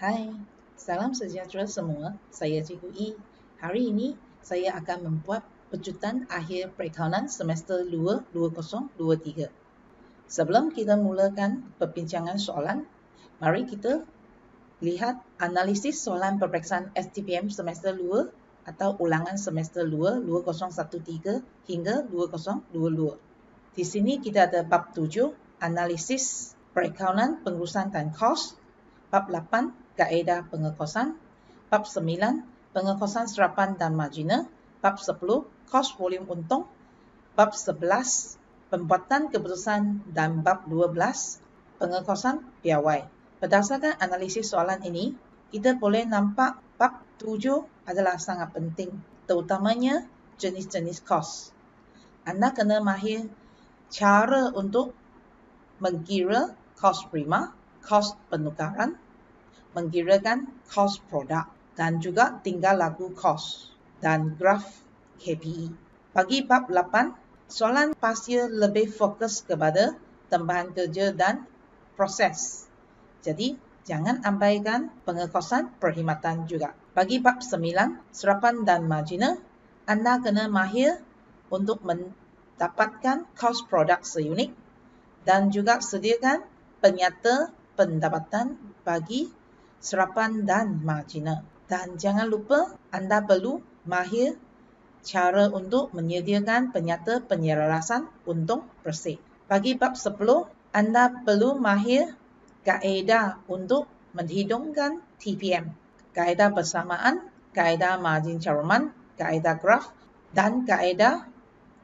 Hai, salam sejahtera semua. Saya Cikgu E. Hari ini saya akan membuat pecutan akhir perakaunan semester 2 2023. Sebelum kita mulakan perbincangan soalan, mari kita lihat analisis soalan peperiksaan STPM semester 2 atau ulangan semester 2 2013 hingga 2022. Di sini kita ada bab 7, analisis perakaunan pengurusan dan kos. Bab 8, kaedah pengekosan. Bab 9, pengekosan serapan dan marginal. Bab 10, kos volume untung. Bab 11, pembuatan keputusan dan bab 12, pengekosan piawai. Berdasarkan analisis soalan ini, kita boleh nampak bab 7 adalah sangat penting, terutamanya jenis-jenis kos. Anda kena mahir cara untuk mengkira kos prima, kos penukaran, mengkirakan kos produk dan juga tinggal laku kos dan graf KPI. Bagi bab 8, soalan pasti lebih fokus kepada tambahan kerja dan proses. Jadi, jangan abaikan pengekosan perkhidmatan juga. Bagi bab 9, serapan dan marginal, anda kena mahir untuk mendapatkan kos produk seunit dan juga sediakan penyata pendapatan bagi serapan dan marginal. Dan jangan lupa anda perlu mahir cara untuk menyediakan penyata penyelarasan untung bersih. Bagi bab 10, anda perlu mahir kaedah untuk menghitungkan TPM, kaedah bersamaan, kaedah margin caruman, kaedah graf dan kaedah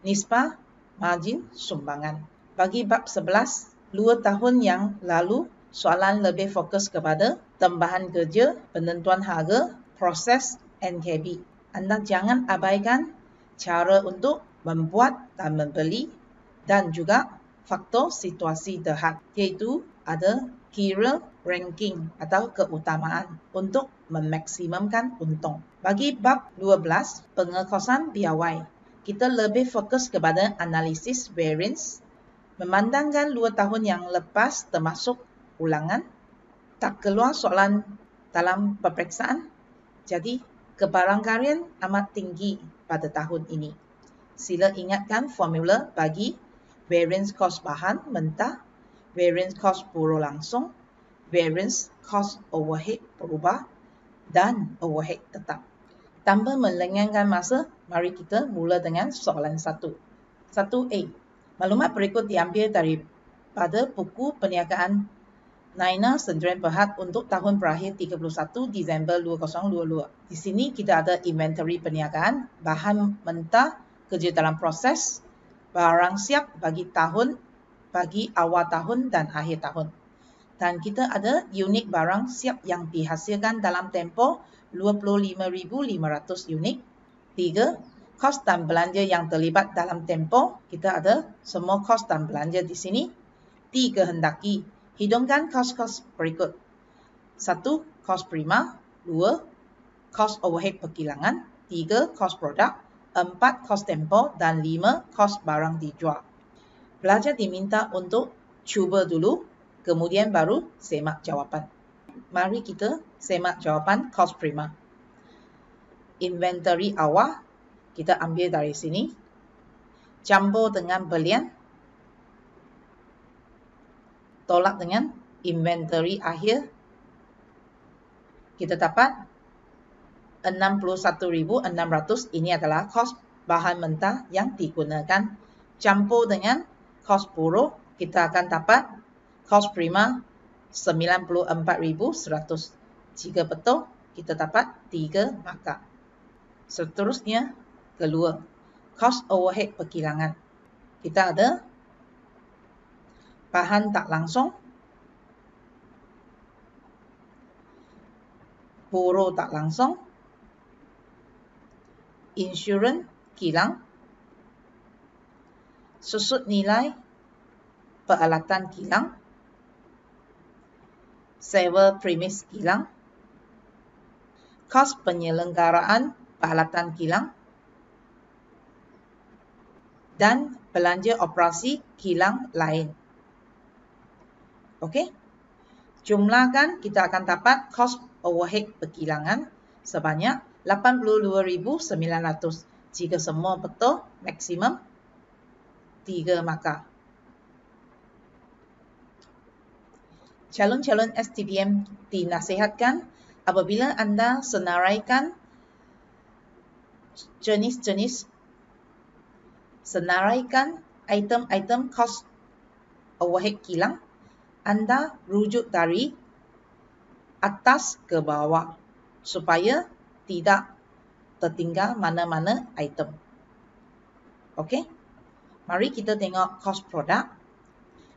nisbah margin sumbangan. Bagi bab 11, 2 tahun yang lalu, soalan lebih fokus kepada tambahan kerja, penentuan harga, proses NKB. Anda jangan abaikan cara untuk membuat dan membeli dan juga faktor situasi terhad, iaitu ada kira ranking atau keutamaan untuk memaksimumkan untung. Bagi bab 12, pengekosan piawai, kita lebih fokus kepada analisis variance, memandangkan 2 tahun yang lepas termasuk ulangan, tak keluar soalan dalam peperiksaan, jadi kebarangkalian amat tinggi pada tahun ini. Sila ingatkan formula bagi variance kos bahan mentah, variance kos buruh langsung, variance kos overhead berubah dan overhead tetap. Tanpa melengahkan masa, mari kita mula dengan soalan 1. 1A. Maklumat berikut diambil daripada buku perniagaan Naina Sdn Bhd untuk tahun berakhir 31 Disember 2022. Di sini kita ada inventory perniagaan, bahan mentah, kerja dalam proses, barang siap bagi awal tahun dan akhir tahun. Dan kita ada unit barang siap yang dihasilkan dalam tempoh 25,500 unit. 3. Kos dan belanja yang terlibat dalam tempoh, kita ada semua kos dan belanja di sini. Dikehendaki, hidungkan kos-kos berikut. 1. Kos prima. 2. Kos overhead perkilangan. 3. Kos produk. 4. Kos tempoh. Dan 5. Kos barang dijual. Pelajar diminta untuk cuba dulu, kemudian baru semak jawapan. Mari kita semak jawapan kos prima. Inventory awal, kita ambil dari sini. Campur dengan belian, tolak dengan inventory akhir, kita dapat 61,600. Ini adalah kos bahan mentah yang digunakan. Campur dengan kos buruh, kita akan dapat kos prima 94,100. Jika betul, kita dapat 3 markah. Seterusnya, kedua, kos overhead perkilangan. Kita ada bahan tak langsung, buruh tak langsung, insurans kilang, susut nilai peralatan kilang, sewa premis kilang, kos penyelenggaraan peralatan kilang, dan belanja operasi kilang lain. Okey? Jumlahkan, kita akan dapat kos overhead perkilangan sebanyak 82,900. Jika semua betul, maksimum 3 markah. Calon-calon STPM dinasihatkan apabila anda senaraikan item-item cost overhead kilang, anda rujuk dari atas ke bawah supaya tidak tertinggal mana-mana item. Okey, mari kita tengok cost produk.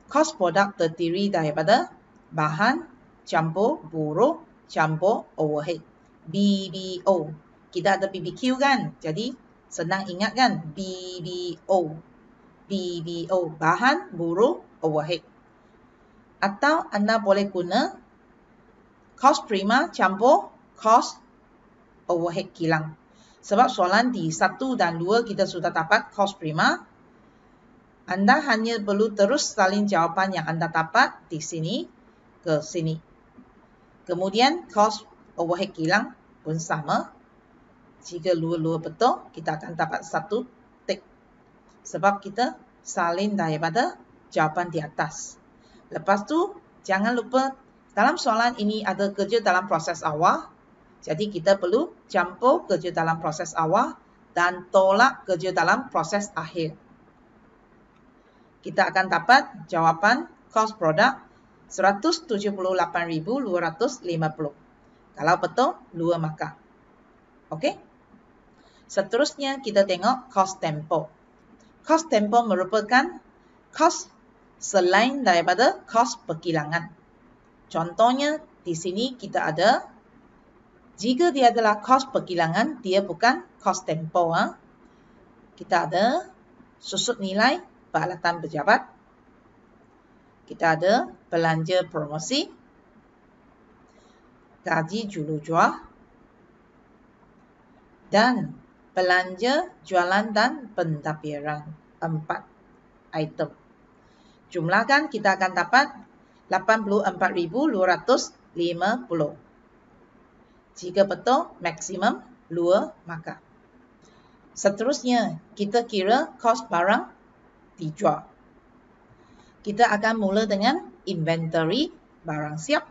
Cost produk terdiri daripada bahan campur buruh campur overhead, BBO. Kita ada BBQ kan, jadi senang ingat kan, BBO, bahan buruh overhead. Atau anda boleh guna cost prima campur cost overhead kilang. Sebab soalan di 1 dan 2 kita sudah dapat cost prima, anda hanya perlu terus salin jawapan yang anda dapat di sini ke sini. Kemudian cost overhead kilang pun sama. Jika dua-dua betul, kita akan dapat 1 tik. Sebab kita salin daripada jawapan di atas. Lepas tu, jangan lupa dalam soalan ini ada kerja dalam proses awal. Jadi kita perlu campur kerja dalam proses awal dan tolak kerja dalam proses akhir. Kita akan dapat jawapan cost produk 178,250. Kalau betul, 2 markah. Okey. Seterusnya kita tengok cost tempo. Cost tempo merupakan cost selain daripada cost perkilangan. Contohnya di sini kita ada, jika dia adalah cost perkilangan, dia bukan cost tempo. Kita ada susut nilai peralatan pejabat. Kita ada belanja promosi, gaji jurujual, dan belanja jualan dan pentadbiran. 4 item. Jumlahkan kita akan dapat 84,250. Jika betul, maksimum 2 markah. Seterusnya, kita kira kos barang dijual. Kita akan mula dengan inventory barang siap,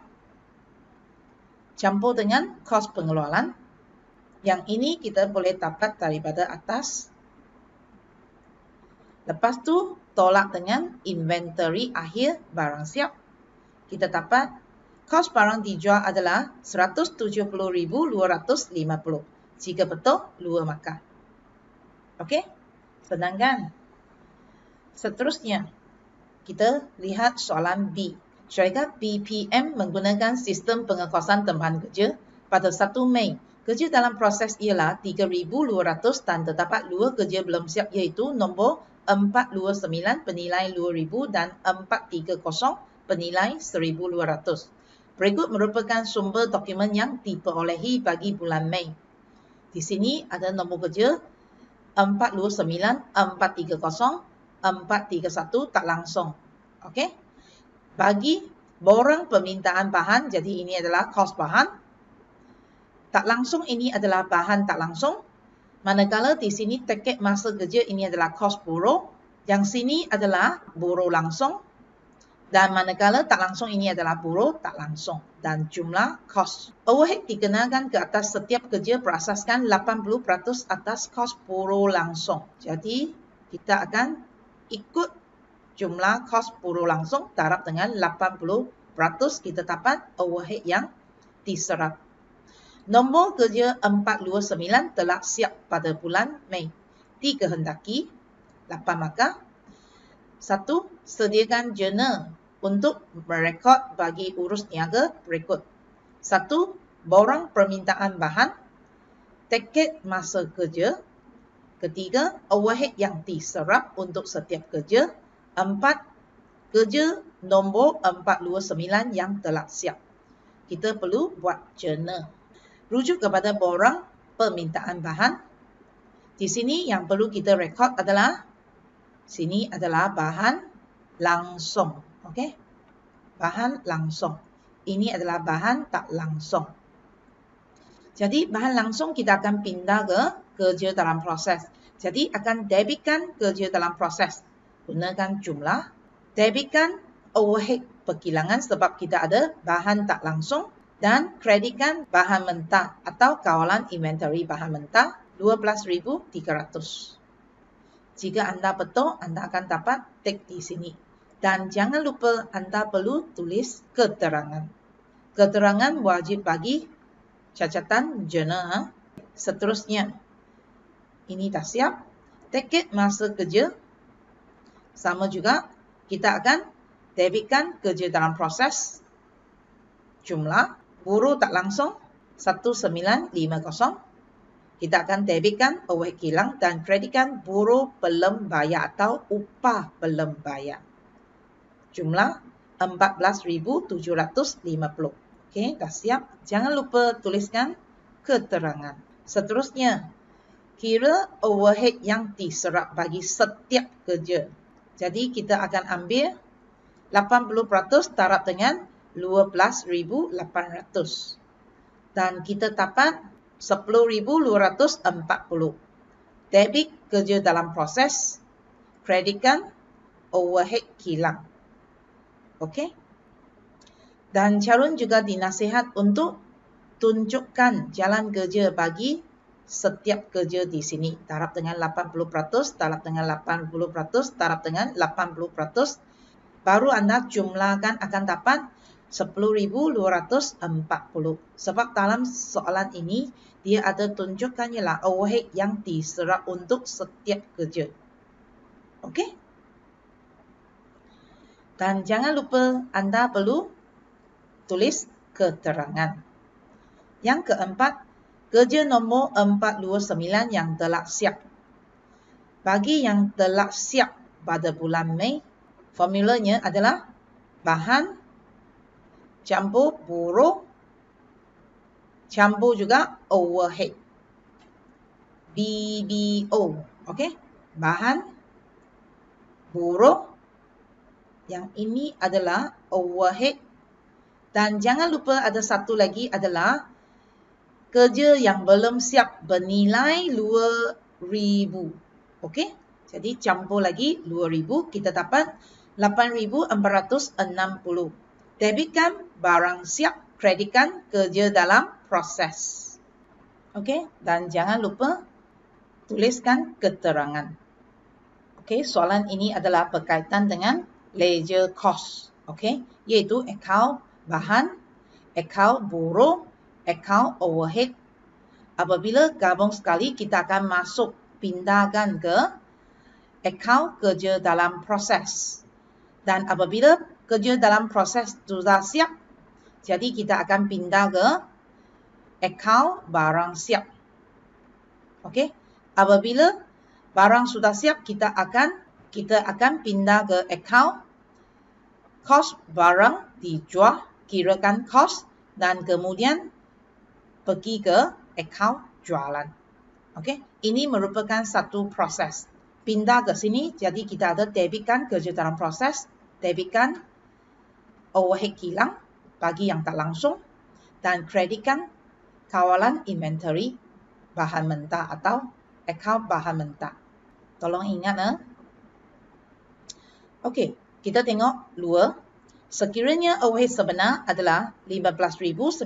campur dengan kos pengeluaran. Yang ini kita boleh dapat daripada atas. Lepas tu, tolak dengan inventory akhir barang siap. Kita dapat kos barang dijual adalah 170,250. Jika betul, 2 markah. Okey? Senang kan? Seterusnya, kita lihat soalan B. Syarikat BPM menggunakan sistem pengekosan tempahan kerja pada 1 Mei. Kerja dalam proses ialah 3,200 dan terdapat 2 kerja belum siap iaitu nombor 429 penilai 2,000 dan 430 penilai 1,200. Berikut merupakan sumber dokumen yang diperolehi bagi bulan Mei. Di sini ada nombor kerja 429, 430, 431 tak langsung. Okey? Bagi borang permintaan bahan, jadi ini adalah kos bahan. Tak langsung ini adalah bahan tak langsung. Manakala di sini tiket masa kerja ini adalah kos buruh. Yang sini adalah buruh langsung. Dan manakala tak langsung ini adalah buruh tak langsung. Dan jumlah kos. Overhead dikenakan ke atas setiap kerja berasaskan 80% atas kos buruh langsung. Jadi kita akan ikut jumlah kos buruh langsung darab dengan 80%, kita dapat overhead yang diserap. Nombor kerja 429 telah siap pada bulan Mei. Dikehendaki 8 markah. 1. Sediakan jurnal untuk merekod bagi urus niaga berikut. 1. Borang permintaan bahan, tiket masa kerja. 3. Overhead yang diserap untuk setiap kerja. 4. Kerja nombor 429 yang telah siap. Kita perlu buat jurnal. Rujuk kepada borang permintaan bahan. Di sini yang perlu kita rekod adalah, sini adalah bahan langsung. Okey? Bahan langsung. Ini adalah bahan tak langsung. Jadi bahan langsung kita akan pindah ke kerja dalam proses. Jadi akan debitkan kerja dalam proses. Gunakan jumlah. Debitkan overhead perkilangan sebab kita ada bahan tak langsung. Dan kreditkan bahan mentah atau kawalan inventory bahan mentah 12,300. Jika anda betul, anda akan dapat tik di sini. Dan jangan lupa anda perlu tulis keterangan. Keterangan wajib bagi catatan jurnal. Seterusnya, ini dah siap. Tiket masa kerja. Sama juga, kita akan debitkan kerja dalam proses. Jumlah. Buruh tak langsung 1950. Kita akan debitkan overhead kilang dan kreditkan buruh belum bayar atau upah belum bayar. Jumlah 14,750. Okey, dah siap. Jangan lupa tuliskan keterangan. Seterusnya, kira overhead yang diserap bagi setiap kerja. Jadi kita akan ambil 80% taraf dengan 12,800 dan kita dapat 10,240. Debit kerja dalam proses, kreditkan overhead kilang. Okey. Dan Charun juga dinasihat untuk tunjukkan jalan kerja bagi setiap kerja di sini. Taraf dengan 80%, taraf dengan 80%, taraf dengan 80%. Baru anda jumlahkan akan dapat 10,240. Sebab dalam soalan ini, dia ada tunjukkan ialah overhead yang diserap untuk setiap kerja. Okey? Dan jangan lupa anda perlu tulis keterangan. Yang keempat, kerja nombor 429 yang telah siap. Bagi yang telah siap pada bulan Mei, formulanya adalah bahan campur buruh, campur juga overhead. BBO. Okey? Bahan, buruh. Yang ini adalah overhead. Dan jangan lupa ada satu lagi adalah kerja yang belum siap bernilai 2,000. Okey? Jadi campur lagi 2,000. Kita dapat 8,460. Debitkan barang siap, kreditkan kerja dalam proses. Okey, dan jangan lupa tuliskan keterangan. Okey, soalan ini adalah berkaitan dengan ledger cost. Okey, iaitu akaun bahan, akaun buruh, akaun overhead. Apabila gabung sekali, kita akan masuk pindahkan ke akaun kerja dalam proses. Dan apabila kerja dalam proses sudah siap, jadi kita akan pindah ke akaun barang siap. Okey. Apabila barang sudah siap, kita akan pindah ke akaun kos barang dijual, kirakan kos dan kemudian pergi ke akaun jualan. Okey. Ini merupakan satu proses. Pindah ke sini, jadi kita ada debitkan kerja dalam proses, debitkan overhead kilang bagi yang tak langsung dan kreditkan kawalan inventory bahan mentah atau akaun bahan mentah. Tolong ingat. Okey, kita tengok luar. Sekiranya overhead sebenar adalah 15,990,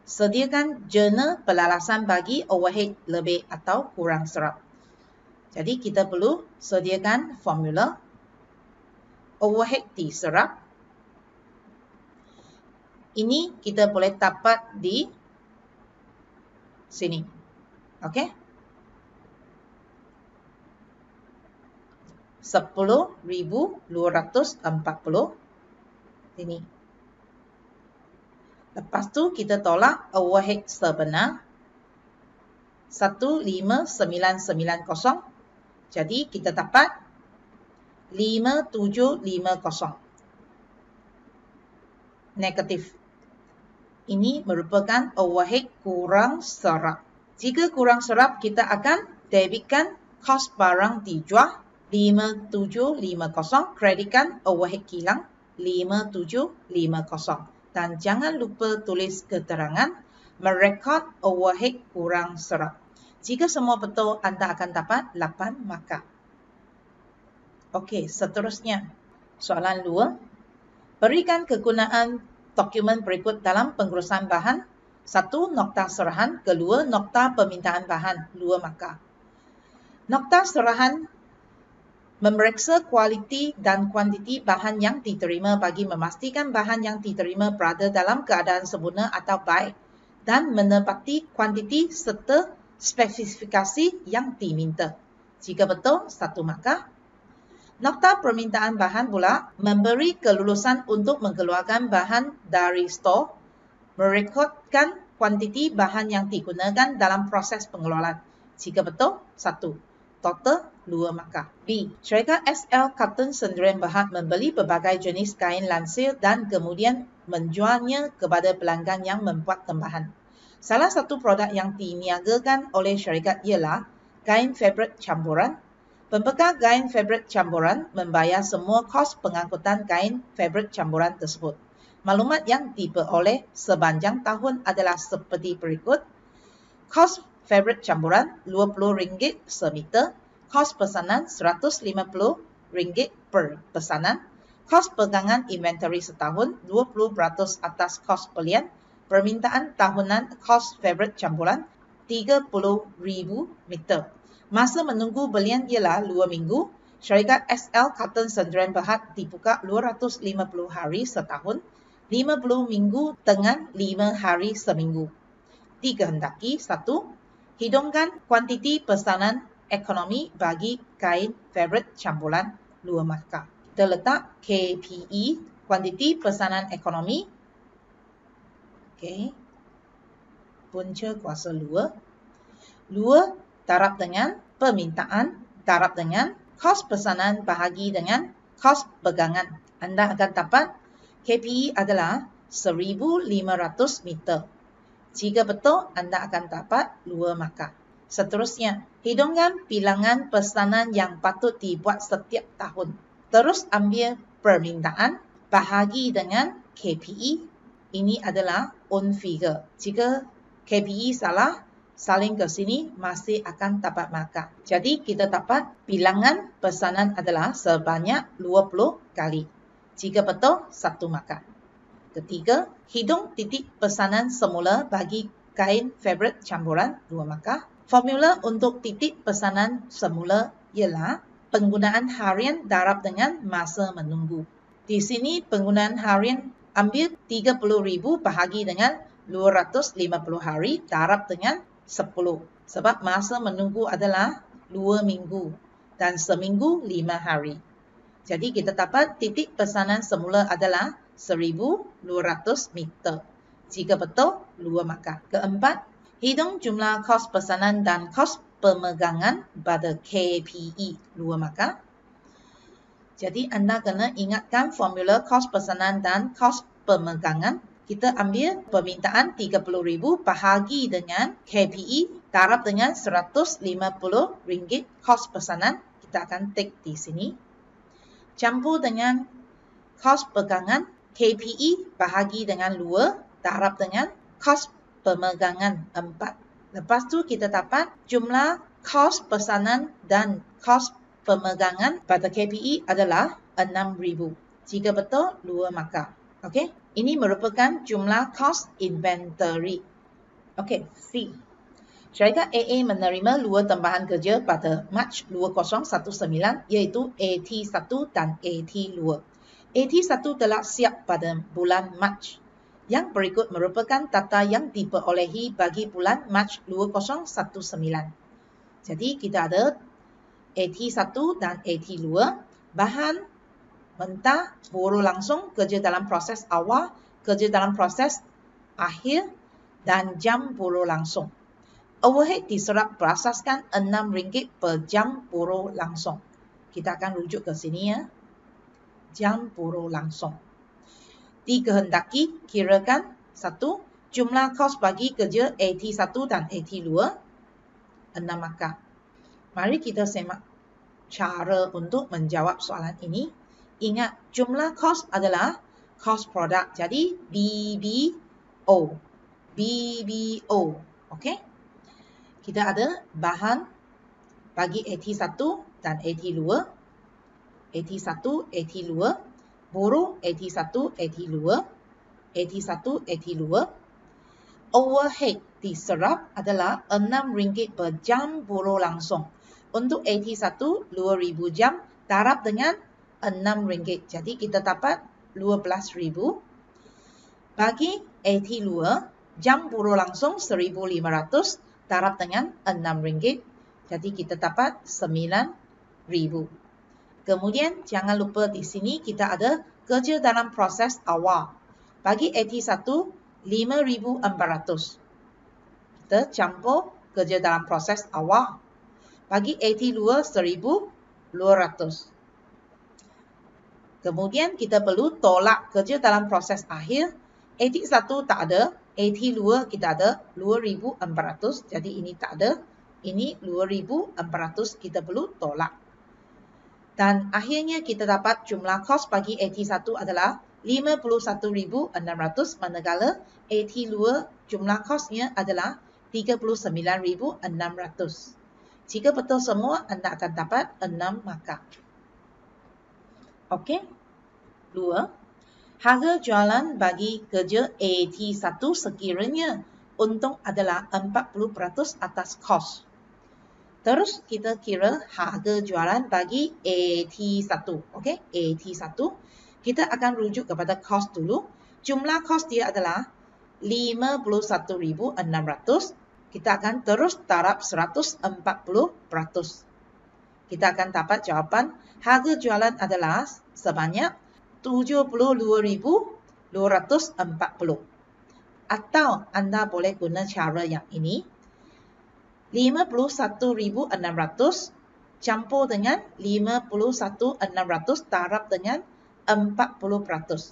sediakan jurnal pelalasan bagi overhead lebih atau kurang serap. Jadi kita perlu sediakan formula overhead diserap. Ini kita boleh dapat di sini. Okey. 10,240 ini. Lepas tu kita tolak overhead sebenar 15,990. Jadi kita dapat 5,750. Negatif. Ini merupakan overhead kurang serap. Jika kurang serap, kita akan debitkan kos barang dijual 5,750, kreditkan overhead kilang 5,750. Dan jangan lupa tulis keterangan merekod overhead kurang serap. Jika semua betul, anda akan dapat 8 markah. Okey, seterusnya. Soalan 2. Berikan kegunaan dokumen berikut dalam pengurusan bahan. 1. Nokta serahan. 2. Nokta permintaan bahan. 2 markah. Nokta serahan memeriksa kualiti dan kuantiti bahan yang diterima bagi memastikan bahan yang diterima berada dalam keadaan sempurna atau baik dan menepati kuantiti serta spesifikasi yang diminta. Jika betul, 1 markah. Nokta permintaan bahan pula memberi kelulusan untuk mengeluarkan bahan dari stor, merekodkan kuantiti bahan yang digunakan dalam proses pengeluaran. Jika betul, 1. Total 2 markah. B. Syarikat SL Cotton Sdn Bhd membeli berbagai jenis kain lansir dan kemudian menjualnya kepada pelanggan yang membuat tambahan. Salah satu produk yang diniagakan oleh syarikat ialah kain fabrik campuran. Pembekal kain fabrik campuran membayar semua kos pengangkutan kain fabrik campuran tersebut. Maklumat yang diperoleh sepanjang tahun adalah seperti berikut. Kos fabrik campuran RM20 semeter, kos pesanan RM150 per pesanan, kos pegangan inventory setahun 20% atas kos belian, permintaan tahunan kos fabrik campuran RM30,000 meter. Masa menunggu belian ialah 2 minggu. Syarikat SL Cotton Sdn Bhd dibuka 250 hari setahun, 50 minggu dengan 5 hari seminggu. Dikehendaki 1. Hidungkan kuantiti pesanan ekonomi bagi kain fabrik campuran 2 markah. Kita letak KPE, kuantiti pesanan ekonomi. Okey. Punca kuasa 2. 2 darab dengan permintaan, darab dengan kos pesanan bahagi dengan kos pegangan. Anda akan dapat KPE adalah 1,500 meter. Jika betul, anda akan dapat 2 markah. Seterusnya, hidungkan bilangan pesanan yang patut dibuat setiap tahun. Terus ambil permintaan, bahagi dengan KPE. Ini adalah own figure. Jika KPE salah, salin ke sini masih akan dapat markah. Jadi, kita dapat bilangan pesanan adalah sebanyak 20 kali. Jika betul, 1 markah. Ketiga, hitung titik pesanan semula bagi kain fabrik campuran 2 markah. Formula untuk titik pesanan semula ialah penggunaan harian darab dengan masa menunggu. Di sini penggunaan harian ambil 30,000 bahagi dengan 250 hari darab dengan 10. Sebab masa menunggu adalah 2 minggu dan seminggu 5 hari. Jadi kita dapat titik pesanan semula adalah 1,200 meter. Jika betul, 2 markah. Keempat, hitung jumlah kos pesanan dan kos pemegangan pada KPE 2 markah. Jadi anda kena ingatkan formula kos pesanan dan kos pemegangan. Kita ambil permintaan 30,000 bahagi dengan KPE darab dengan RM150 kos pesanan. Kita akan tik di sini. Campur dengan kos pegangan KPE bahagi dengan 2 darab dengan kos pemegangan 4. Lepas tu kita dapat jumlah kos pesanan dan kos pemegangan pada KPE adalah 6,000. Jika betul, 2 markah. Okey, ini merupakan jumlah kos inventory. Okey, C. Syarikat AA menerima 2 tambahan kerja pada Mac 2019 iaitu AT1 dan AT2. AT1 telah siap pada bulan Mac. Yang berikut merupakan data yang diperolehi bagi bulan Mac 2019. Jadi kita ada AT1 dan AT2, bahan mentah, buruh langsung, kerja dalam proses awal, kerja dalam proses akhir, dan jam buruh langsung. Overhead diserap berasaskan RM6 per jam buruh langsung. Kita akan rujuk ke sini ya. Jam buruh langsung. Dikehendaki kirakan 1. Jumlah kos bagi kerja AT1 dan AT2 6 markah. Mari kita semak cara untuk menjawab soalan ini. Ingat, jumlah kos adalah kos produk. Jadi BBO. B BBO. Okey. Kita ada bahan bagi AT1 dan AT2. AT1, AT2. Buruh AT1, AT2. AT1, AT2. Overhead diserap adalah RM6 per jam buruh langsung. Untuk AT1, 2,000 jam, taraf dengan RM6. Jadi kita dapat RM12,000. Bagi AT2, jam buruh langsung 1,500, taraf dengan RM6. Jadi kita dapat RM9,000. Kemudian jangan lupa di sini kita ada kerja dalam proses awal. Bagi AT1, RM5,400. Kita campur kerja dalam proses awal. Bagi AT2, RM1,200. Kemudian kita perlu tolak kerja dalam proses akhir. AT1 tak ada, AT2 kita ada RM2,400. Jadi ini tak ada, ini RM2,400 kita perlu tolak. Dan akhirnya kita dapat jumlah kos bagi AT1 adalah RM51,600, manakala AT2 jumlah kosnya adalah RM39,600. Jika betul semua, anda akan dapat 6 markah. Okey. 2. Harga jualan bagi kerja AT1 sekiranya untung adalah 40% atas kos. Terus kita kira harga jualan bagi AT1. Okey, AT1. Kita akan rujuk kepada kos dulu. Jumlah kos dia adalah RM51,600. Kita akan terus taraf 140%. Kita akan dapat jawapan harga jualan adalah sebanyak RM72,240. Atau anda boleh guna cara yang ini. RM51,600 campur dengan RM51,600 taraf dengan 40%.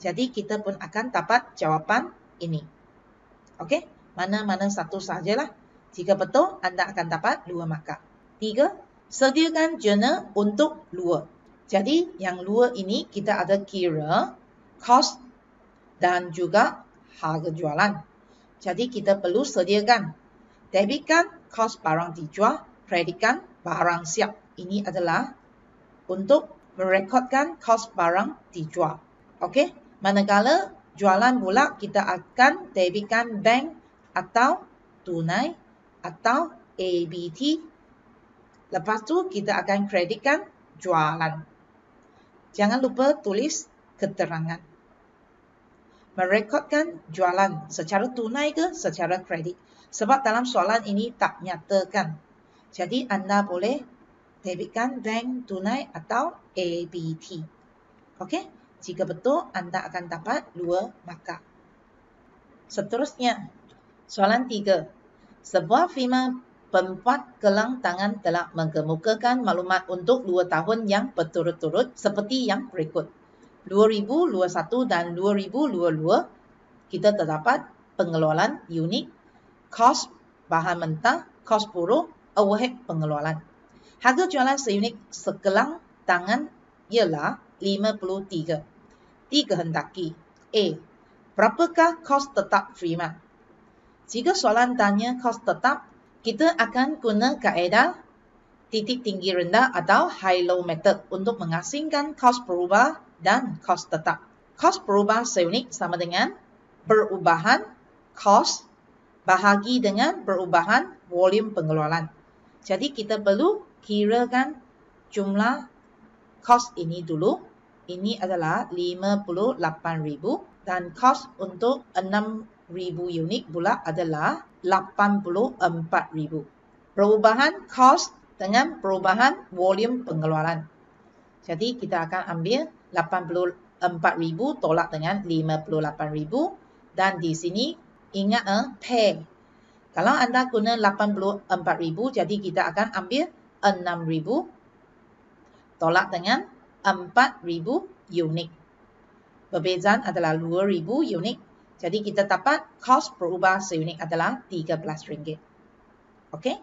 Jadi kita pun akan dapat jawapan ini. Okey, mana-mana satu sajalah. Jika betul, anda akan dapat 2 markah. 3. Sediakan jurnal untuk luar. Jadi yang luar ini kita ada kira kos dan juga harga jualan. Jadi kita perlu sediakan. Debitkan kos barang dijual, kreditkan barang siap. Ini adalah untuk merekodkan kos barang dijual. Okey, manakala jualan pula kita akan debitkan bank atau tunai atau ABT. Lepas tu kita akan kreditkan jualan. Jangan lupa tulis keterangan. Merekodkan jualan secara tunai ke secara kredit. Sebab dalam soalan ini tak nyatakan. Jadi anda boleh debitkan bank, tunai atau ABT. Okey, jika betul anda akan dapat 2 markah. Seterusnya, soalan 3. Sebuah firma pembuat gelang tangan telah mengemukakan maklumat untuk 2 tahun yang berturut-turut seperti yang berikut. 2021 dan 2022 kita terdapat pengeluaran unit, kos bahan mentah, kos buruh, overhead pengeluaran. Harga jualan seunit segelang tangan ialah 53. Dikehendaki. A. Berapakah kos tetap firma? Jika soalan tanya kos tetap, kita akan guna kaedah titik tinggi rendah atau high-low method untuk mengasingkan kos berubah dan kos tetap. Kos berubah seunit sama dengan perubahan kos bahagi dengan perubahan volume pengeluaran. Jadi kita perlu kirakan jumlah kos ini dulu. Ini adalah 58,000 dan kos untuk 6,000 unit pula adalah 84,000. Perubahan kos dengan perubahan volume pengeluaran. Jadi kita akan ambil 84,000 tolak dengan 58,000 dan di sini ingat pair. Kalau anda guna 84,000, jadi kita akan ambil 6,000 tolak dengan 4,000 unit. Perbezaan adalah 2,000 unit. Jadi kita dapat kos berubah seunit adalah RM13. Okey.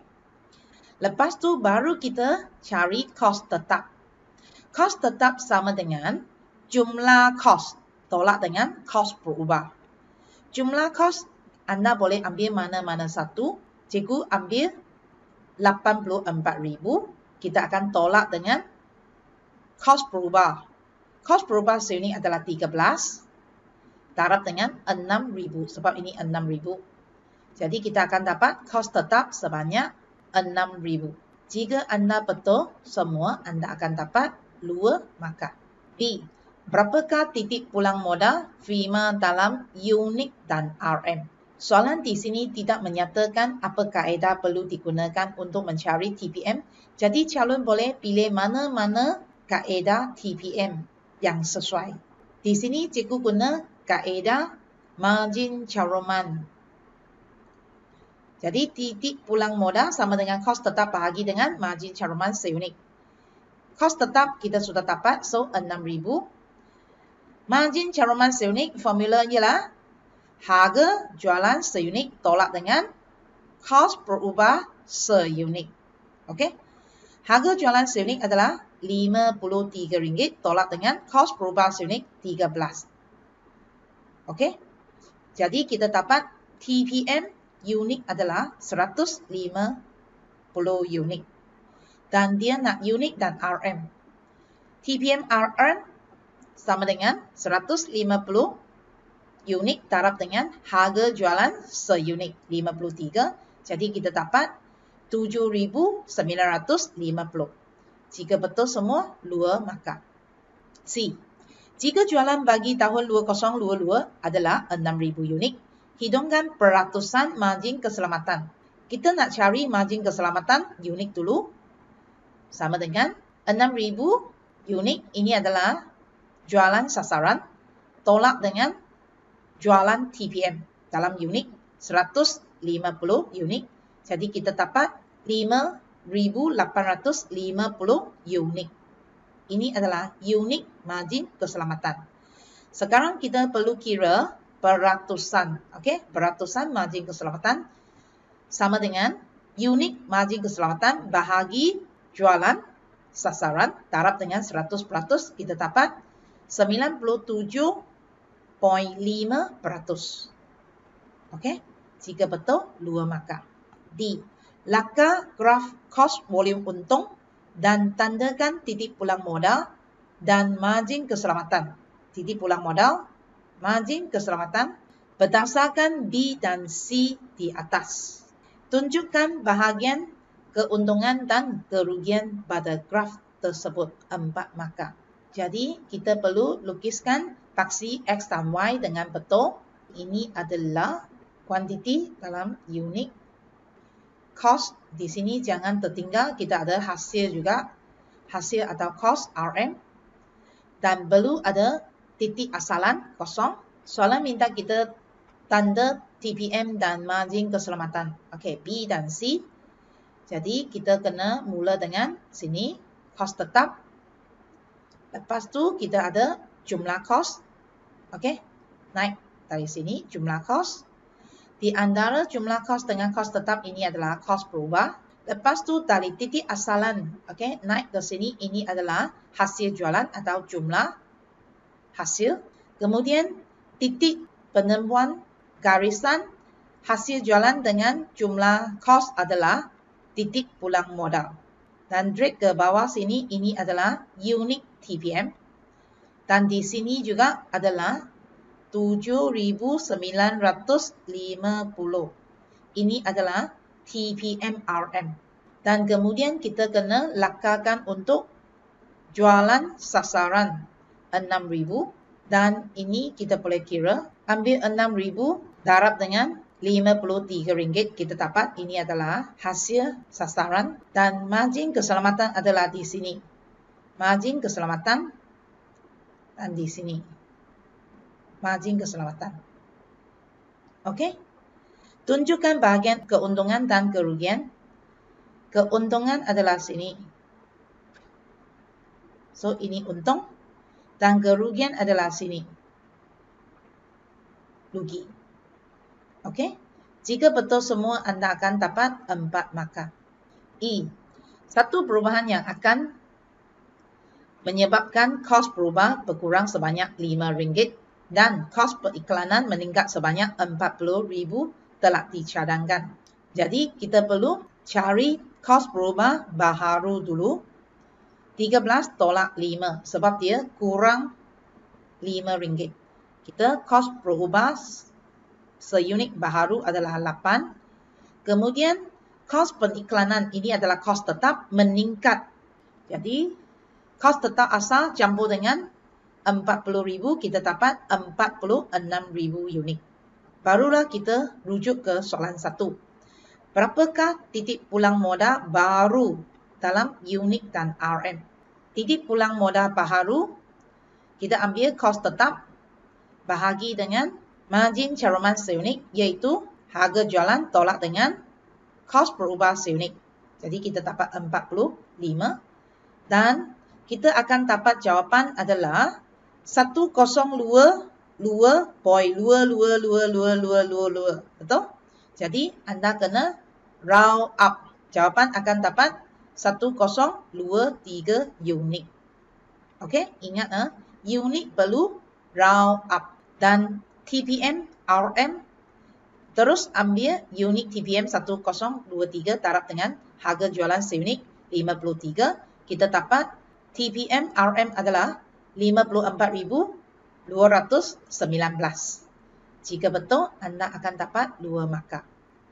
Lepas tu baru kita cari kos tetap. Kos tetap sama dengan jumlah kos tolak dengan kos berubah. Jumlah kos Anda boleh ambil mana-mana satu. Cikgu ambil 84,000. Kita akan tolak dengan kos berubah. Kos berubah seunit adalah 13. Darab dengan 6,000. Sebab ini 6,000. Jadi kita akan dapat kos tetap sebanyak 6,000. Jika anda betul semua, anda akan dapat 2 markah. B. Berapakah titik pulang modal prima dalam unit dan RM? Soalan di sini tidak menyatakan apa kaedah perlu digunakan untuk mencari TPM. Jadi calon boleh pilih mana-mana kaedah TPM yang sesuai. Di sini cikgu guna kaedah margin caroman. Jadi titik pulang modal sama dengan kos tetap bahagi dengan margin caroman seunit. Kos tetap kita sudah dapat, so 6,000. Margin caroman seunit formula ialah harga jualan seunit tolak dengan kos berubah seunit. Okey. Harga jualan seunit adalah RM53 tolak dengan kos berubah seunit 13. Okey. Jadi kita dapat TPM unit adalah 150 unit. Dan dia nak unit dan RM. TPM RM sama dengan 150 unit darab dengan harga jualan seunit 53. Jadi kita dapat 7,950. Jika betul semua, 2 markah. C. Jika jualan bagi tahun 2022 adalah 6,000 unit, hidungkan peratusan margin keselamatan. Kita nak cari margin keselamatan unit dulu. Sama dengan 6,000 unit. Ini adalah jualan sasaran. Tolak dengan jualan TPM. Dalam unit 150 unit. Jadi kita dapat 5,850 unit. Ini adalah unit margin keselamatan. Sekarang kita perlu kira peratusan. Okey, peratusan margin keselamatan sama dengan unit margin keselamatan bahagi jualan sasaran darab dengan 100%, kita dapat 97.5%. Okey, jika betul 2 markah. D. Laka graf cost volume untung dan tandakan titik pulang modal dan margin keselamatan. Titik pulang modal, margin keselamatan berdasarkan B dan C di atas. Tunjukkan bahagian keuntungan dan kerugian pada graf tersebut. 4 markah. Jadi kita perlu lukiskan paksi X dan Y dengan betul. Ini adalah kuantiti dalam unit. Cost di sini jangan tertinggal. Kita ada hasil juga. Hasil atau cost RM. Dan perlu ada titik asalan kosong. Soalan minta kita tanda TPM dan margin keselamatan. Okey, B dan C. Jadi kita kena mula dengan sini kos tetap. Lepas tu kita ada jumlah kos. Okey, naik dari sini jumlah kos. Di antara jumlah kos dengan kos tetap ini adalah kos berubah. Lepas tu dari titik asalan, okey, naik ke sini ini adalah hasil jualan atau jumlah hasil. Kemudian titik penemuan garisan hasil jualan dengan jumlah kos adalah titik pulang modal. Dan drag ke bawah sini ini adalah unit TPM. Dan di sini juga adalah 7,950. Ini adalah TPM RM. Dan kemudian kita kena lakakan untuk jualan sasaran 6,000. Dan ini kita boleh kira. Ambil 6,000 darab dengan RM53. Kita dapat ini adalah hasil sasaran. Dan margin keselamatan adalah di sini. Margin keselamatan. Dan di sini. Margin keselamatan. Okey. Tunjukkan bahagian keuntungan dan kerugian. Keuntungan adalah sini. So, ini untung. Dan kerugian adalah sini. Rugi. Okey. Jika betul semua, anda akan dapat 4 markah. E. Satu perubahan yang akan menyebabkan kos berubah berkurang sebanyak RM5. dan kos periklanan meningkat sebanyak 40,000 telah dicadangkan. Jadi kita perlu cari kos berubah baharu dulu. 13 tolak 5 sebab dia kurang RM5. Kita kos berubah seunit baharu adalah 8. Kemudian kos periklanan ini adalah kos tetap meningkat. Jadi kos tetap asal campur dengan 40,000 kita dapat 46,000 unit. Barulah kita rujuk ke soalan 1. Berapakah titik pulang modal baru dalam unit dan RM? Titik pulang modal baharu, kita ambil kos tetap bahagi dengan margin caruman seunit, iaitu harga jualan tolak dengan kos berubah seunit. Jadi kita dapat 45 dan kita akan dapat jawapan adalah 102.222222. Betul? Jadi anda kena round up. Jawapan akan dapat 1023 unit. Okey, ingat unit perlu round up. Dan TPM, RM, terus ambil unit TPM 1023 taraf dengan harga jualan seunit 53. Kita dapat TPM RM adalah 54,219. Jika betul, anda akan dapat 2 markah.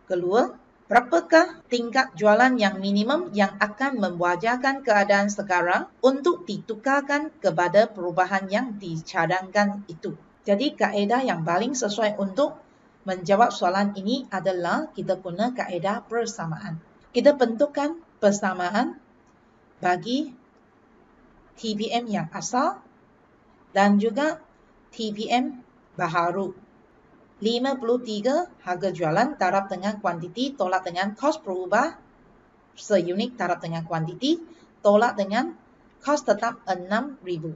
Kedua, berapakah tingkat jualan yang minimum yang akan mewajarkan keadaan sekarang untuk ditukarkan kepada perubahan yang dicadangkan itu? Jadi kaedah yang paling sesuai untuk menjawab soalan ini adalah kita guna kaedah persamaan. Kita bentukkan persamaan bagi TPM yang asal dan juga TPM baharu. 53 harga jualan taraf dengan kuantiti tolak dengan kos berubah seunit taraf dengan kuantiti tolak dengan kos tetap 6,000.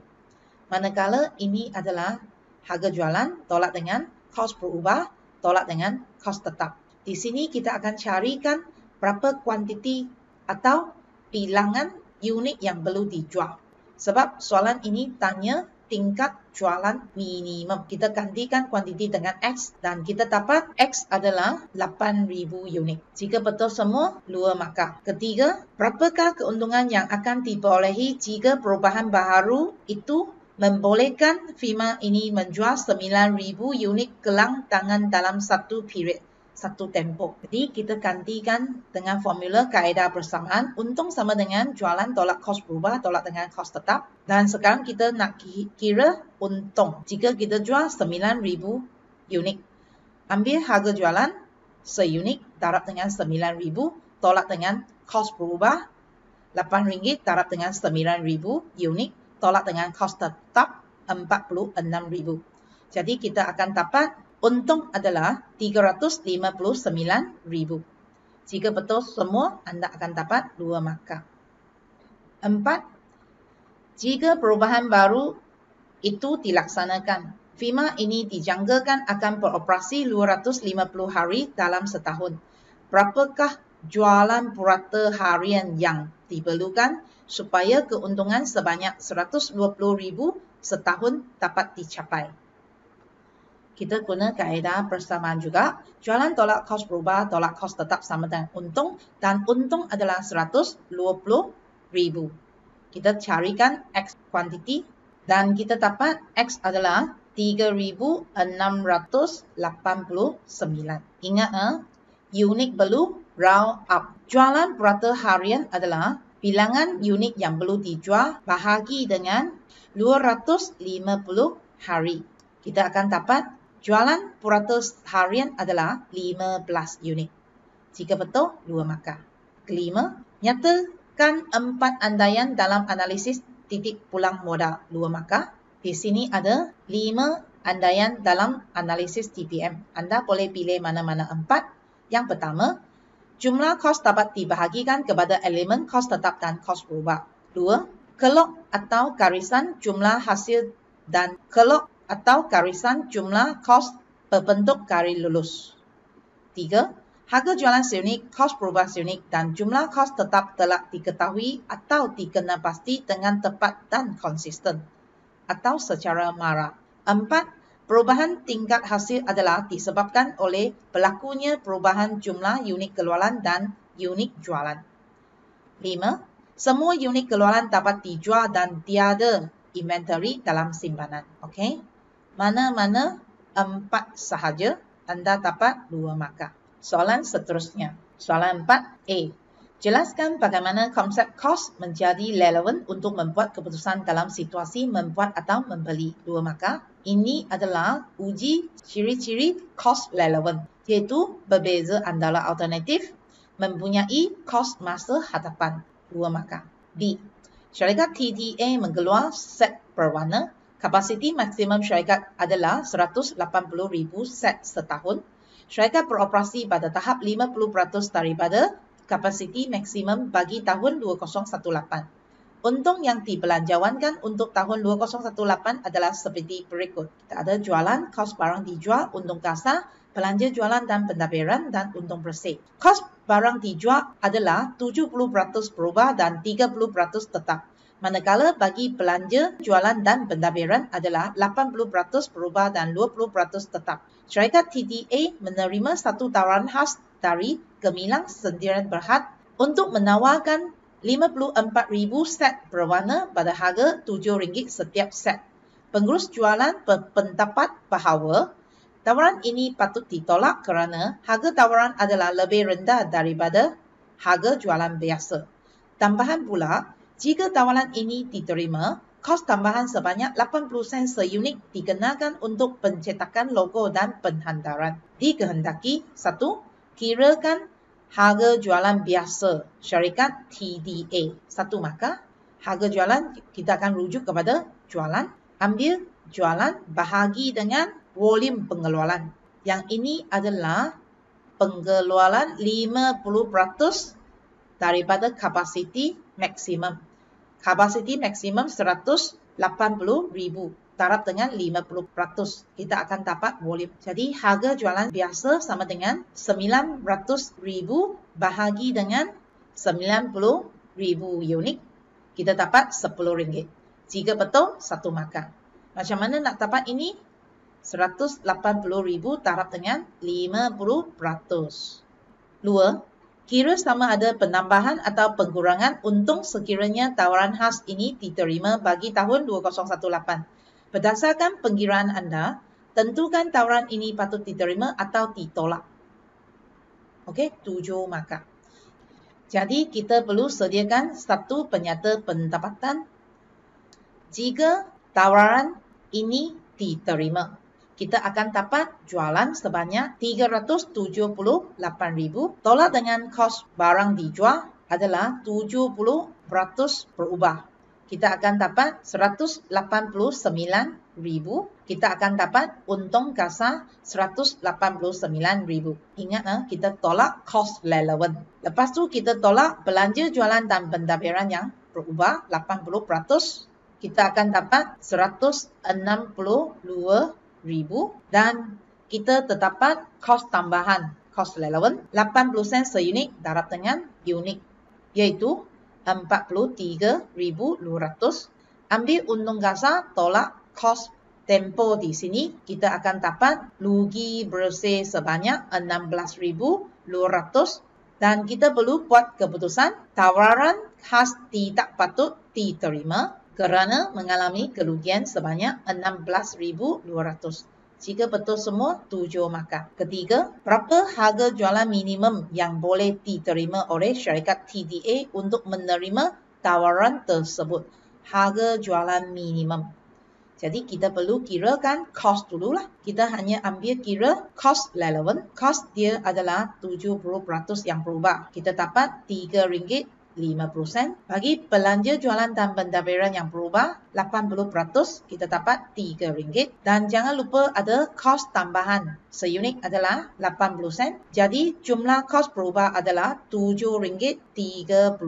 Manakala ini adalah harga jualan tolak dengan kos berubah tolak dengan kos tetap. Di sini kita akan carikan berapa kuantiti atau bilangan unit yang perlu dijual. Sebab soalan ini tanya tingkat jualan minimum. Kita gantikan kuantiti dengan X dan kita dapat X adalah 8,000 unit. Jika betul semua, 2 markah. Ketiga, berapakah keuntungan yang akan diperolehi jika perubahan baharu itu membolehkan firma ini menjual 9,000 unit gelang tangan dalam satu period, satu tempoh. Jadi kita gantikan dengan formula kaedah persamaan. Untung sama dengan jualan tolak kos berubah tolak dengan kos tetap. Dan sekarang kita nak kira untung. Jika kita jual 9,000 unit, ambil harga jualan seunit darab dengan 9,000 tolak dengan kos berubah RM8 darab dengan 9,000 unit tolak dengan kos tetap 46,000. Jadi kita akan dapat untung adalah 359,000. Jika betul semua, anda akan dapat 2 markah. 4. Jika perubahan baru itu dilaksanakan, firma ini dijangkakan akan beroperasi 250 hari dalam setahun. Berapakah jualan purata harian yang diperlukan supaya keuntungan sebanyak 120,000 setahun dapat dicapai? Kita guna kaedah persamaan juga. Jualan tolak kos berubah tolak kos tetap sama dengan untung dan untung adalah 120,000. Kita carikan X kuantiti dan kita dapat X adalah 3,689. Ingat unit perlu round up. Jualan purata harian adalah bilangan unit yang perlu dijual bahagi dengan 250 hari. Kita akan dapat jualan purata harian adalah 15 unit. Jika betul, 2 markah. Kelima, nyatakan 4 andaian dalam analisis titik pulang modal, 2 markah. Di sini ada 5 andaian dalam analisis TPM. Anda boleh pilih mana-mana 4. Yang pertama, jumlah kos dapat dibahagikan kepada elemen kos tetap dan kos berubah. 2. Kelok atau garisan jumlah hasil dan kelok atau garisan jumlah kos berbentuk garis lurus. 3. Harga jualan seunit, kos berubah seunit dan jumlah kos tetap telah diketahui atau dikenal pasti dengan tepat dan konsisten atau secara marah. 4. Perubahan tingkat hasil adalah disebabkan oleh berlakunya perubahan jumlah unit keluaran dan unit jualan. 5. Semua unit keluaran dapat dijual dan tiada inventory dalam simpanan. Okey. Mana-mana 4 sahaja, anda dapat 2 markah. Soalan seterusnya. Soalan 4A. Jelaskan bagaimana konsep kos menjadi relevan untuk membuat keputusan dalam situasi membuat atau membeli. 2 markah. Ini adalah uji ciri-ciri kos relevan, iaitu berbeza antara alternatif, mempunyai kos masa hadapan. 2 markah. B. Syarikat TDA mengeluar set berwarna. Kapasiti maksimum syarikat adalah 180,000 set setahun. Syarikat beroperasi pada tahap 50% daripada kapasiti maksimum bagi tahun 2018. Untung yang dibelanjawankan untuk tahun 2018 adalah seperti berikut. Kita ada jualan, kos barang dijual, untung kasar, belanja jualan dan pentadbiran, dan untung bersih. Kos barang dijual adalah 70% berubah dan 30% tetap. Manakala bagi belanja jualan dan pentadbiran adalah 80% berubah dan 20% tetap. Syarikat TDA menerima satu tawaran khas dari Gemilang Sendirian Berhad untuk menawarkan 54,000 set berwarna pada harga RM7 setiap set. Pengurus jualan berpendapat bahawa tawaran ini patut ditolak kerana harga tawaran adalah lebih rendah daripada harga jualan biasa. Tambahan pula, jika tawaran ini diterima, kos tambahan sebanyak 80 sen seunit dikenakan untuk pencetakan logo dan penghantaran. Dikehendaki 1. Kirakan harga jualan biasa syarikat TDA. 1 markah. Harga jualan kita akan rujuk kepada jualan. Ambil jualan bahagi dengan volume pengeluaran. Yang ini adalah pengeluaran 50% daripada kapasiti maksimum. Kapasiti maksimum 180,000. Taraf dengan 50%. Kita akan dapat volume. Jadi harga jualan biasa sama dengan 900,000 bahagi dengan 90,000 unit. Kita dapat RM10. Jika betul, 1 markah. Macam mana nak dapat ini? 180,000 taraf dengan 50%. 2. Kira sama ada penambahan atau pengurangan untung sekiranya tawaran khas ini diterima bagi tahun 2018. Berdasarkan pengkiraan anda, tentukan tawaran ini patut diterima atau ditolak. Okey, 7 markah. Jadi, kita perlu sediakan satu penyata pendapatan. Jika tawaran ini diterima, kita akan dapat jualan sebanyak 378,000. Tolak dengan kos barang dijual adalah 70% berubah. Kita akan dapat 189,000. Kita akan dapat untung kasar 189,000. Ingat, kita tolak kos relevan. Lepas tu kita tolak belanja jualan dan pentadbiran yang berubah 80%. Kita akan dapat 162,000 dan kita terdapat kos tambahan, kos relevan 80 sen seunit darab dengan unit, iaitu 43,200. Ambil untung kasar, tolak kos tempo di sini, kita akan dapat rugi bersih sebanyak 16,200 dan kita perlu buat keputusan tawaran khas tidak patut diterima kerana mengalami kerugian sebanyak 16,200. Jika betul semua, 7 markah. Ketiga, berapa harga jualan minimum yang boleh diterima oleh syarikat TDA untuk menerima tawaran tersebut? Harga jualan minimum. Jadi kita perlu kirakan kos dululah. Kita hanya ambil kira kos relevan. Kos dia adalah 70% yang berubah. Kita dapat RM3.50. Bagi belanja jualan dan pentadbiran yang berubah 80%, kita dapat RM3. Dan jangan lupa ada kos tambahan. Seunit adalah 80 sen. Jadi jumlah kos berubah adalah RM7.30.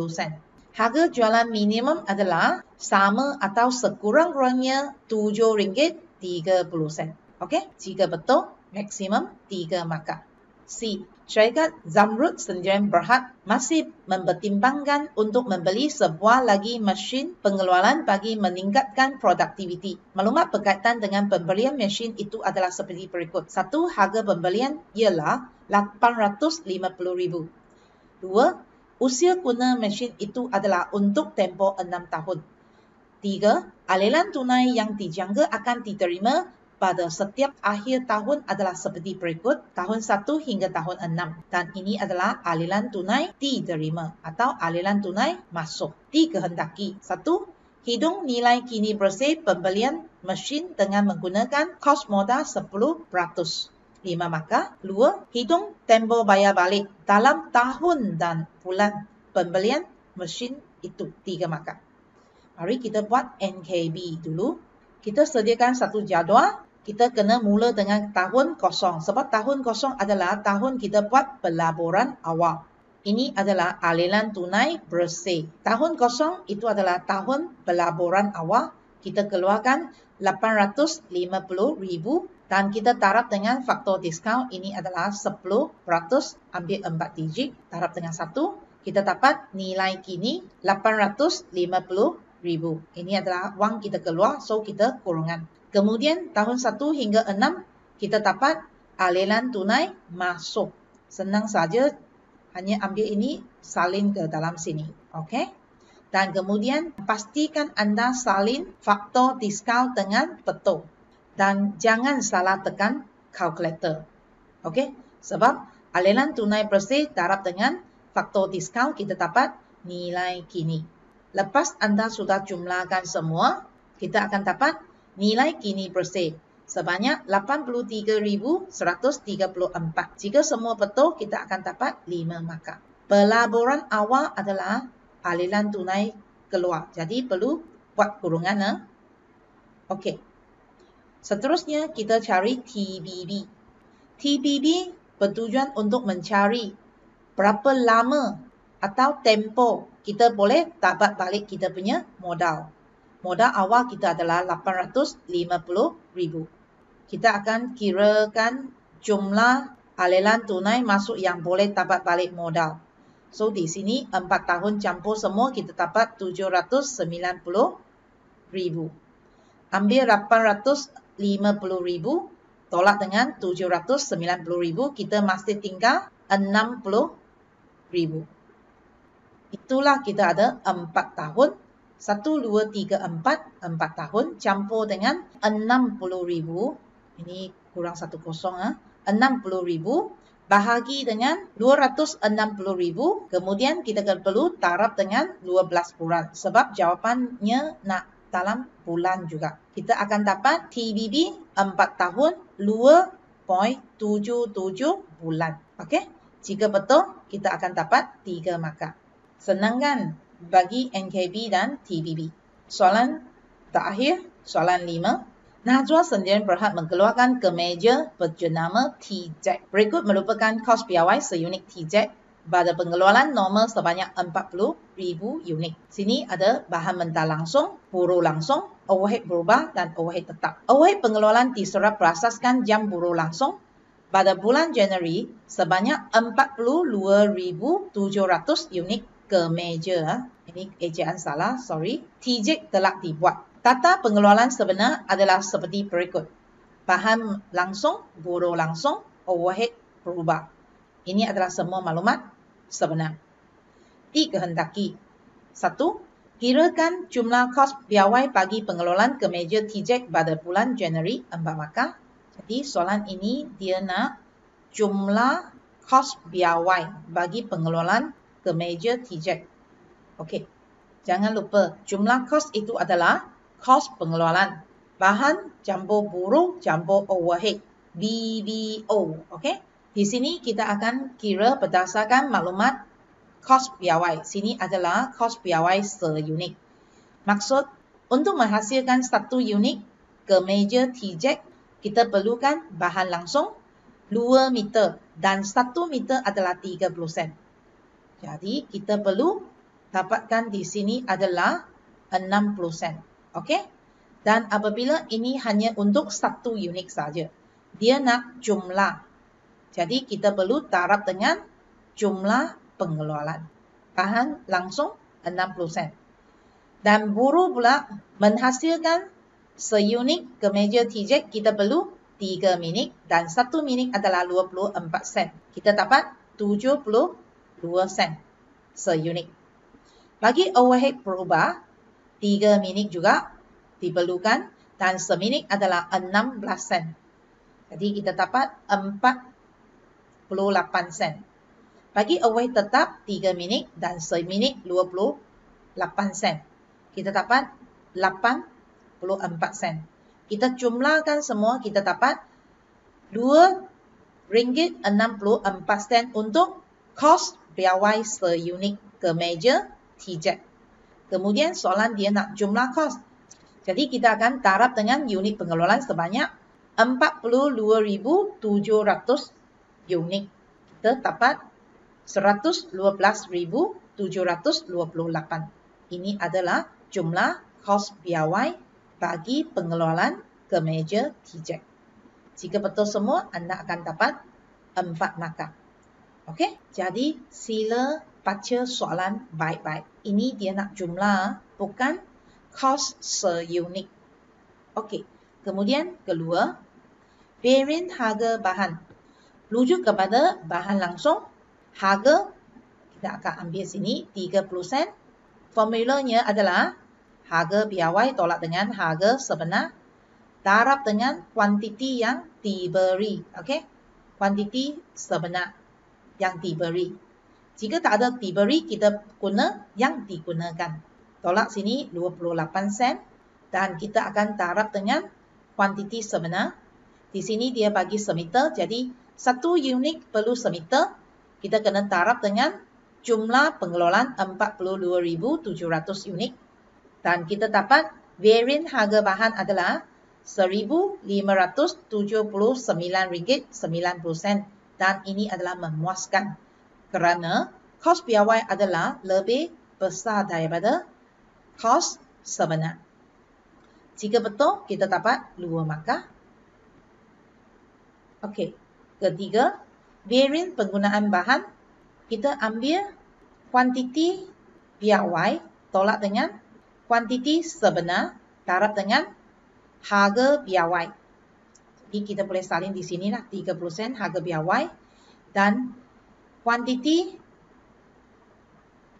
Harga jualan minimum adalah sama atau sekurang-kurangnya RM7.30. Okey, jika betul, maksimum 3 markah. C. Syarikat Zamrud Sdn Berhad masih mempertimbangkan untuk membeli sebuah lagi mesin pengeluaran bagi meningkatkan produktiviti. Maklumat berkaitan dengan pembelian mesin itu adalah seperti berikut. 1. Harga pembelian ialah RM850,000. 2. Usia guna mesin itu adalah untuk tempoh 6 tahun. 3. Aliran tunai yang dijangka akan diterima pada setiap akhir tahun adalah seperti berikut, tahun 1 hingga tahun 6. Dan ini adalah aliran tunai diterima atau aliran tunai masuk. Dikehendaki. 1. Hitung nilai kini bersih pembelian mesin dengan menggunakan kos modal 10%. 5 maka. 2. Hitung tempoh bayar balik dalam tahun dan bulan pembelian mesin itu. 3 maka. Mari kita buat NKB dulu. Kita sediakan satu jadual. Kita kena mula dengan tahun kosong. Sebab tahun kosong adalah tahun kita buat pelaburan awal. Ini adalah aliran tunai bersih. Tahun kosong itu adalah tahun pelaburan awal. Kita keluarkan RM850,000 dan kita taraf dengan faktor diskaun. Ini adalah 10%, ambil 4 digit. Taraf dengan 1. Kita dapat nilai kini RM850,000. Ini adalah wang kita keluar, so kita kurungan. Kemudian tahun 1 hingga 6 kita dapat aliran tunai masuk. Senang saja, hanya ambil ini salin ke dalam sini. Okey? Dan kemudian pastikan anda salin faktor diskaun dengan betul. Dan jangan salah tekan kalkulator. Okey? Sebab aliran tunai bersih taraf dengan faktor diskaun kita dapat nilai kini. Lepas anda sudah jumlahkan semua, kita akan dapat nilai kini bersih sebanyak RM83,134. Jika semua betul, kita akan dapat 5 markah. Pelaburan awal adalah aliran tunai keluar. Jadi perlu buat kurungan. Okey. Seterusnya kita cari TBB. TBB bertujuan untuk mencari berapa lama atau tempoh kita boleh dapat balik kita punya modal. Modal awal kita adalah RM850,000. Kita akan kirakan jumlah aliran tunai masuk yang boleh dapat balik modal. So di sini 4 tahun campur semua kita dapat RM790,000. Ambil RM850,000 tolak dengan RM790,000, kita masih tinggal RM60,000. Itulah kita ada 4 tahun. 1, 2, 3, 4 tahun campur dengan RM60,000. Ini kurang 1 kosong. RM60,000 bahagi dengan RM260,000. Kemudian kita perlu taraf dengan 12 bulan. Sebab jawapannya nak dalam bulan juga. Kita akan dapat TBB 4 tahun 2.77 bulan. Okey? Jika betul, kita akan dapat 3 markah. Senang kan? Bagi NKB dan TBB. Soalan terakhir, soalan 5. Najwa Sdn Berhad mengeluarkan kemeja berjenama TZ. Berikut merupakan kos piawai seunit TZ pada pengeluaran normal sebanyak 40,000 unit. Sini ada bahan mentah langsung, buruh langsung, overhead berubah dan overhead tetap. Overhead pengeluaran diserap berasaskan jam buruh langsung. Pada bulan Januari sebanyak 42,700 unit kemeja. Ini ejaan salah, sorry. TZ telah dibuat. Tata pengeluaran sebenar adalah seperti berikut. Bahan langsung, buruh langsung, overhead berubah. Ini adalah semua maklumat sebenar. Dikehendaki. 1. Kirakan jumlah kos piawai bagi pengeluaran kemeja TZ pada bulan Januari 4 markah. Jadi soalan ini dia nak jumlah kos piawai bagi pengeluaran kemeja TZ. Okey. Jangan lupa jumlah kos itu adalah kos pengeluaran. Bahan campur buruh campur overhead. BBO. Okey. Di sini kita akan kira berdasarkan maklumat kos piawai. Sini adalah kos piawai seunit. Maksud untuk menghasilkan 1 unit kemeja TZ, kita perlukan bahan langsung 2 meter dan 1 meter adalah 30 sen. Jadi kita perlu dapatkan di sini adalah 60 sen. Okey? Dan apabila ini hanya untuk 1 unit saja, dia nak jumlah Jadi kita perlu taraf dengan jumlah pengeluaran. Bahan langsung 60 sen. Dan buruh pula menghasilkan seunit kemeja TJ kita perlu 3 minit dan 1 minit adalah 24 sen. Kita dapat 72 sen seunit. Bagi overhead berubah, 3 minit juga diperlukan dan seminit adalah 16 sen. Jadi kita dapat 48 sen. Bagi overhead tetap 3 minit dan seminit 28 sen. Kita dapat 84 sen. Kita jumlahkan semua, kita dapat RM2.64 untuk kos biawai seunit kemeja TJ. Kemudian soalan dia nak jumlah kos. Jadi kita akan taraf dengan unit pengeluaran sebanyak 42,700 unit. Kita dapat 112,728. Ini adalah jumlah kos biawai bagi pengeluaran kemeja TJ. Jika betul semua, anda akan dapat 4 markah. Okey, jadi sila baca soalan baik-baik. Ini dia nak jumlah, bukan kos seunit. Okey, kemudian kedua, varian harga bahan. Rujuk kepada bahan langsung, harga kita akan ambil sini 30 sen. Formulanya adalah harga biawai tolak dengan harga sebenar, darab dengan kuantiti yang diberi. Okey, kuantiti sebenar yang diberi. Jika tak ada diberi, kita guna yang digunakan. Tolak sini 28 sen dan kita akan darab dengan kuantiti sebenar. Di sini dia bagi semeter, jadi 1 unit perlu semeter. Kita kena darab dengan jumlah pengeluaran 42,700 unit. Dan kita dapat varian harga bahan adalah RM1,579.90. Dan ini adalah memuaskan. Kerana kos biawai adalah lebih besar daripada kos sebenar. Jika betul, kita dapat 2 markah. Okey, ketiga, varian penggunaan bahan. Kita ambil kuantiti biawai tolak dengan kuantiti sebenar, darab dengan harga biawai. Jadi kita boleh salin di sini lah, 30 sen harga biawai. Dan kuantiti,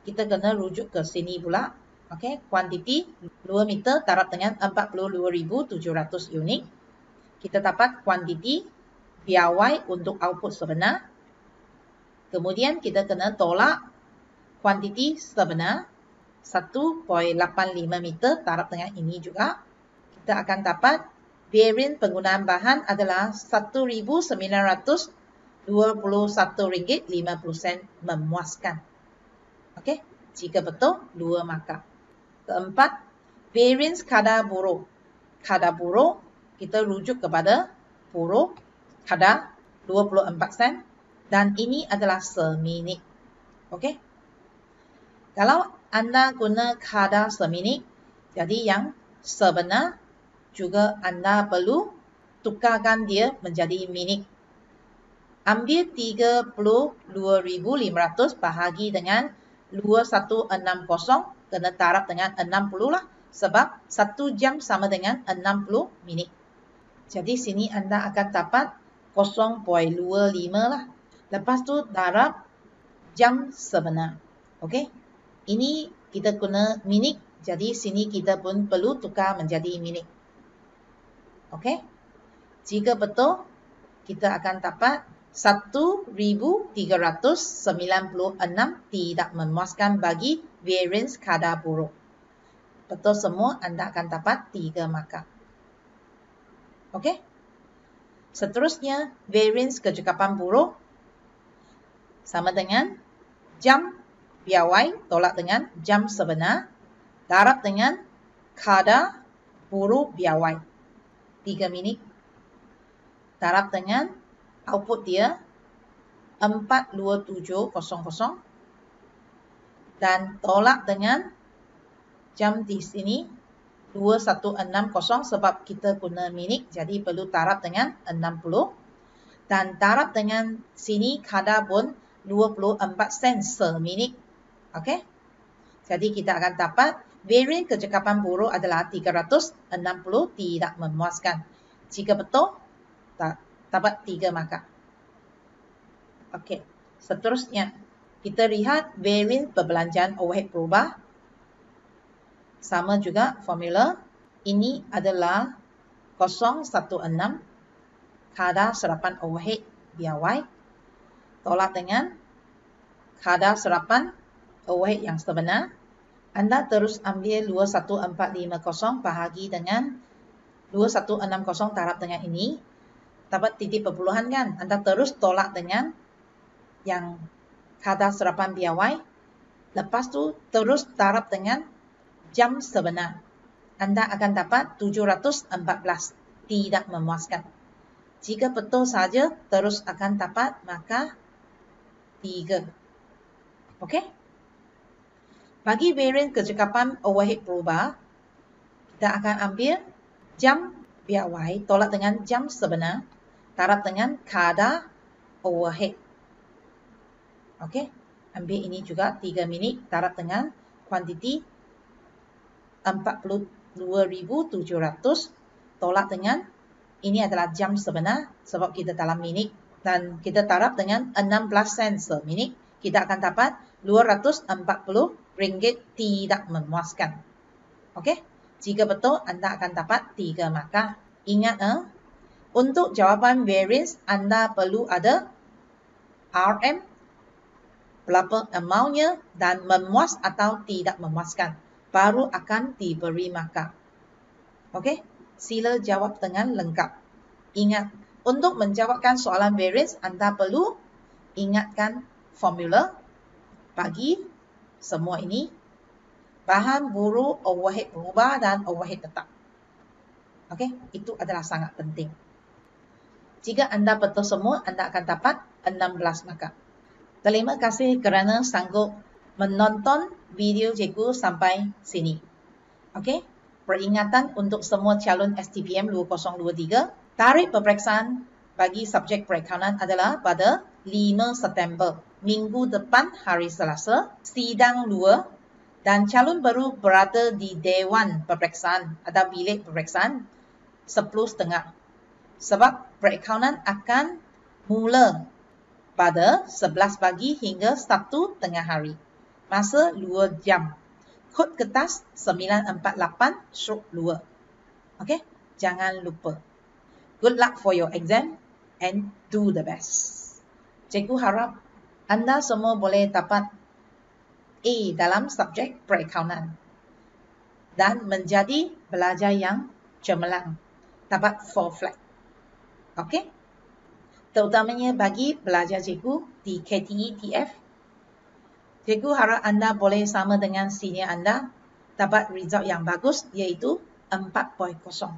kita kena rujuk ke sini pula. Okey, kuantiti 2 meter darab dengan 42,700 unit. Kita dapat kuantiti biawai untuk output sebenar. Kemudian kita kena tolak kuantiti sebenar 1.85 meter darab dengan ini juga. Kita akan dapat varian penggunaan bahan adalah RM1,921.50, memuaskan. Okey, jika betul 2 markah. Keempat, variance kadar buruh. Kadar buruh kita rujuk kepada buruh kadar 24 sen dan ini adalah seminit. Okey. Kalau anda guna kadar seminit, jadi yang sebenar juga anda perlu tukarkan dia menjadi minit. Ambil 32,500 bahagi dengan 2160, kena taraf dengan 60 lah. Sebab 1 jam sama dengan 60 minit. Jadi sini anda akan dapat 0.25 lah. Lepas tu darab jam sebenar. Okey. Ini kita guna minit. Jadi sini kita pun perlu tukar menjadi minit. Okey. Jika betul, kita akan dapat 1,396 tidak memuaskan bagi variance kadar buruh. Betul semua, anda akan dapat 3 markah. Okey. Seterusnya, variance kecekapan buruh sama dengan jam biawai tolak dengan jam sebenar darab dengan kadar buruh biawai 3 minit darab dengan output dia 42700 dan tolak dengan jam di sini 2160 sebab kita guna minit, jadi perlu taraf dengan 60. Dan darab dengan sini kadar pun 24 sen seminit. Okey. Jadi kita akan dapat varian kecakapan buruk adalah 360 tidak memuaskan. Jika betul, dapat 3 markah. Okey. Seterusnya, kita lihat varian perbelanjaan overhead berubah. Sama juga formula. Ini adalah 016 kadar serapan overhead biawai tolak dengan kadar serapan overhead yang sebenar. Anda terus ambil 21450 bahagi dengan 2160 darab dengan ini. Dapat titik perpuluhan kan? Anda terus tolak dengan yang kadar serapan biawai. Lepas tu terus darab dengan jam sebenar. Anda akan dapat 714. Tidak memuaskan. Jika betul saja, terus akan dapat markah 3. Okey? Bagi varian kecakapan overhead berubah, kita akan ambil jam biawai tolak dengan jam sebenar, darab dengan kadar overhead. Okey? Ambil ini juga 3 minit, darab dengan kuantiti 42,700, tolak dengan ini adalah jam sebenar sebab kita dalam minit dan kita darab dengan 16 sen seminit. Kita akan dapat 240 ringgit tidak memuaskan. Okey? Jika betul, anda akan dapat 3 markah. Ingat, untuk jawapan variance, anda perlu ada RM, berapa amountnya dan memuas atau tidak memuaskan. Baru akan diberi markah. Okey? Sila jawab dengan lengkap. Ingat, untuk menjawabkan soalan variance, anda perlu ingatkan formula bagi semua ini. Bahan buruh, overhead berubah dan overhead tetap. Okey, itu adalah sangat penting. Jika anda betul semua, anda akan dapat 16 markah. Terima kasih kerana sanggup menonton video cikgu sampai sini. Okey, peringatan untuk semua calon STPM 2023, tarikh peperiksaan bagi subjek perakaunan adalah pada 5 September. Minggu depan hari Selasa, sidang 2 dan calon baru berada di Dewan Peperiksaan atau bilik peperiksaan 10.30. Sebab perakaunan akan mula pada 11 pagi hingga 1 tengah hari. Masa 2 jam. Kod kertas 948/2. Okey, jangan lupa. Good luck for your exam and do the best. Cikgu harap anda semua boleh dapat A dalam subjek perakaunan dan menjadi pelajar yang cemerlang. Dapat 4 flat. Okey? Terutamanya bagi pelajar cikgu di KTE TF. Cikgu harap anda boleh sama dengan senior anda dapat result yang bagus iaitu 4.0.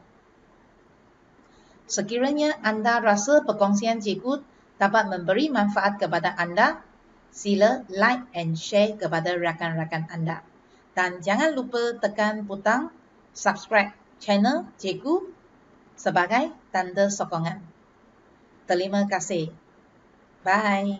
Sekiranya anda rasa perkongsian cikgu dapat memberi manfaat kepada anda, sila like and share kepada rakan-rakan anda. Dan jangan lupa tekan butang subscribe channel cikgu sebagai tanda sokongan. Terima kasih. Bye.